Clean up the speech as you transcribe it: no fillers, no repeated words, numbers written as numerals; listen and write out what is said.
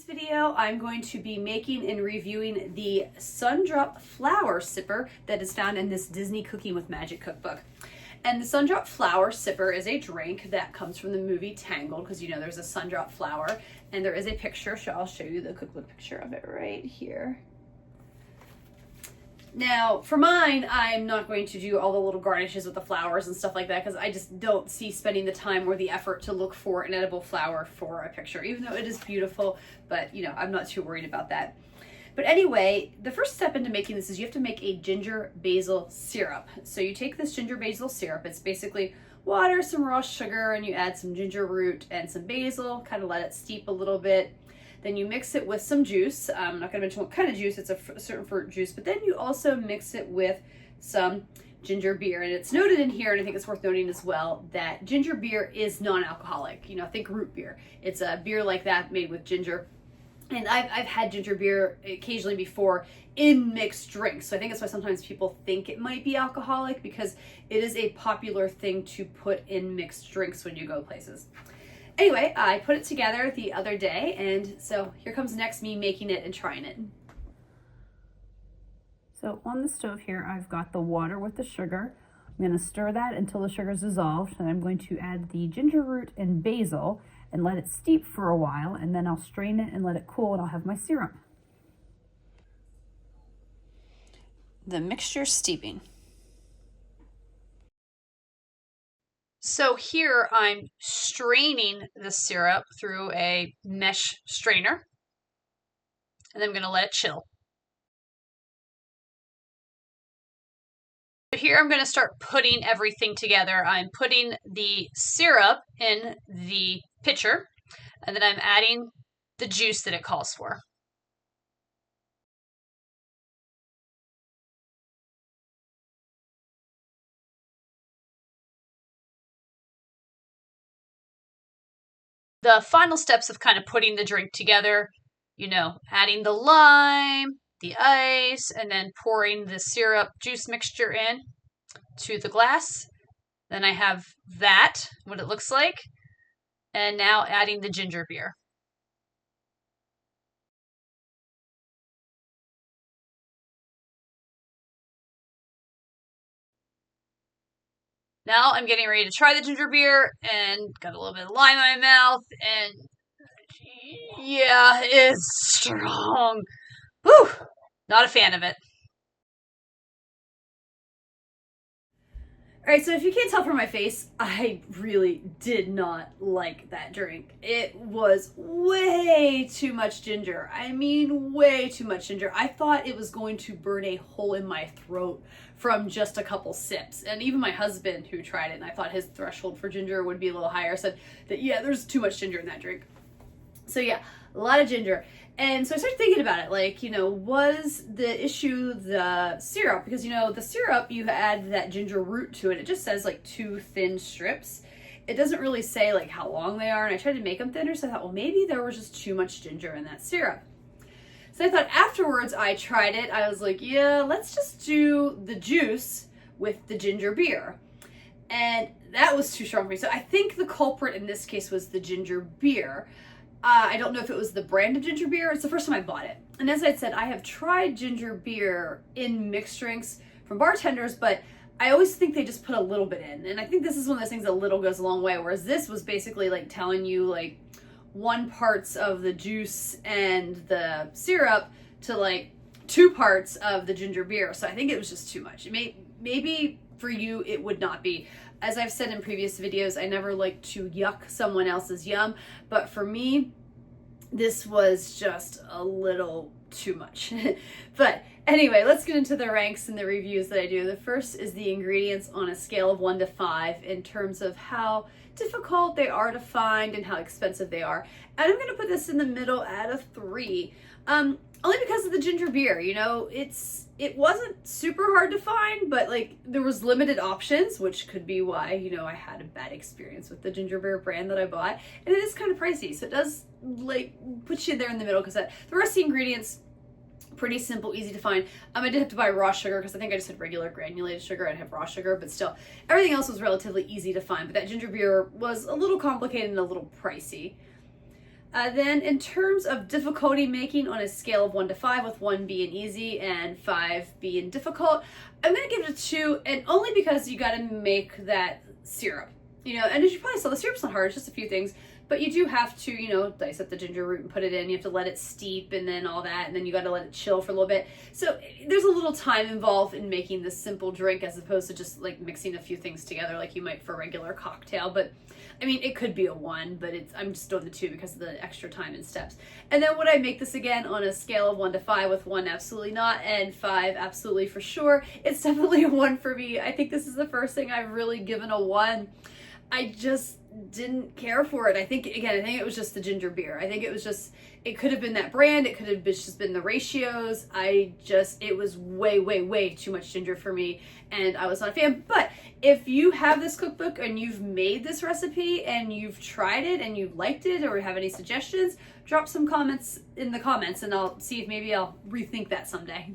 video, I'm going to be making and reviewing the Sundrop Flower Sipper that is found in this Disney Cooking with Magic cookbook. And the Sundrop Flower Sipper is a drink that comes from the movie Tangled, because you know there's a sundrop flower, and there is a picture, so I'll show you the cookbook picture of it right here. Now, for mine, I'm not going to do all the little garnishes with the flowers and stuff like that because I just don't see spending the time or the effort to look for an edible flower for a picture, even though it is beautiful, but you know, I'm not too worried about that. But anyway, the first step into making this is you have to make a ginger basil syrup. So you take this ginger basil syrup, it's basically water, some raw sugar, and you add some ginger root and some basil, kind of let it steep a little bit. Then you mix it with some juice. I'm not going to mention what kind of juice, it's a certain fruit juice, but then you also mix it with some ginger beer. And it's noted in here, and I think it's worth noting as well, that ginger beer is non-alcoholic. You know, think root beer. It's a beer like that made with ginger. And I've had ginger beer occasionally before in mixed drinks. So I think that's why sometimes people think it might be alcoholic, because it is a popular thing to put in mixed drinks when you go places. Anyway, I put it together the other day, and so here comes next me making it and trying it. So on the stove here, I've got the water with the sugar. I'm going to stir that until the sugar is dissolved, and I'm going to add the ginger root and basil and let it steep for a while, and then I'll strain it and let it cool, and I'll have my syrup. The mixture steeping. So here I'm straining the syrup through a mesh strainer, and then I'm going to let it chill. So here I'm going to start putting everything together. I'm putting the syrup in the pitcher, and then I'm adding the juice that it calls for. The final steps of kind of putting the drink together, you know, adding the lime, the ice, and then pouring the syrup juice mixture in to the glass. Then I have that, what it looks like, and now adding the ginger beer. Now I'm getting ready to try the ginger beer and got a little bit of lime in my mouth, and yeah, it's strong. Whew, not a fan of it. All right, so if you can't tell from my face, I really did not like that drink. It was way too much ginger. I mean, way too much ginger. I thought it was going to burn a hole in my throat from just a couple sips. And even my husband, who tried it, and I thought his threshold for ginger would be a little higher, said that, yeah, there's too much ginger in that drink. So yeah, a lot of ginger. And so I started thinking about it, like, you know, was the issue the syrup? Because, you know, the syrup, you add that ginger root to it. It just says like 2 thin strips. It doesn't really say like how long they are. And I tried to make them thinner, so I thought, well, maybe there was just too much ginger in that syrup. So I thought afterwards I tried it. I was like, yeah, let's just do the juice with the ginger beer. And that was too strong for me. So I think the culprit in this case was the ginger beer. I don't know if it was the brand of ginger beer. It's the first time I bought it. And as I said, I have tried ginger beer in mixed drinks from bartenders, but I always think they just put a little bit in. And I think this is one of those things, a little goes a long way, whereas this was basically like telling you like 1 part of the juice and the syrup to like 2 parts of the ginger beer. So I think it was just too much. Maybe for you it would not be. As I've said in previous videos, I never like to yuck someone else's yum, but for me, this was just a little too much. But anyway, let's get into the ranks and the reviews that I do. The first is the ingredients on a scale of 1 to 5 in terms of how difficult they are to find and how expensive they are. And I'm going to put this in the middle out of 3. Only because of the ginger beer. You know, it wasn't super hard to find, but like there was limited options, which could be why, you know, I had a bad experience with the ginger beer brand that I bought. And it is kind of pricey, so it does like put you there in the middle, because the rest of the ingredients, pretty simple, easy to find. I did have to buy raw sugar because I think I just had regular granulated sugar. I didn't have raw sugar, but still, everything else was relatively easy to find. But that ginger beer was a little complicated and a little pricey. Then in terms of difficulty making on a scale of 1 to 5, with 1 being easy and 5 being difficult, I'm going to give it a 2, and only because you got to make that syrup. You know, and as you probably saw, the syrup's not hard, it's just a few things. But you do have to, you know, dice up the ginger root and put it in. You have to let it steep and then all that. And then you got to let it chill for a little bit. So there's a little time involved in making this simple drink as opposed to just like mixing a few things together like you might for a regular cocktail. But I mean, it could be a 1, but I'm just doing the 2 because of the extra time and steps. And then would I make this again on a scale of 1 to 5, with 1 absolutely not and 5 absolutely for sure? It's definitely a 1 for me. I think this is the first thing I've really given a 1. I just didn't care for it. I think it was just the ginger beer. I think it could have been that brand. It could have just been the ratios. It was way, way, way too much ginger for me, and I was not a fan. But if you have this cookbook and you've made this recipe and you've tried it and you liked it or have any suggestions, drop some comments in the comments and I'll see if maybe I'll rethink that someday.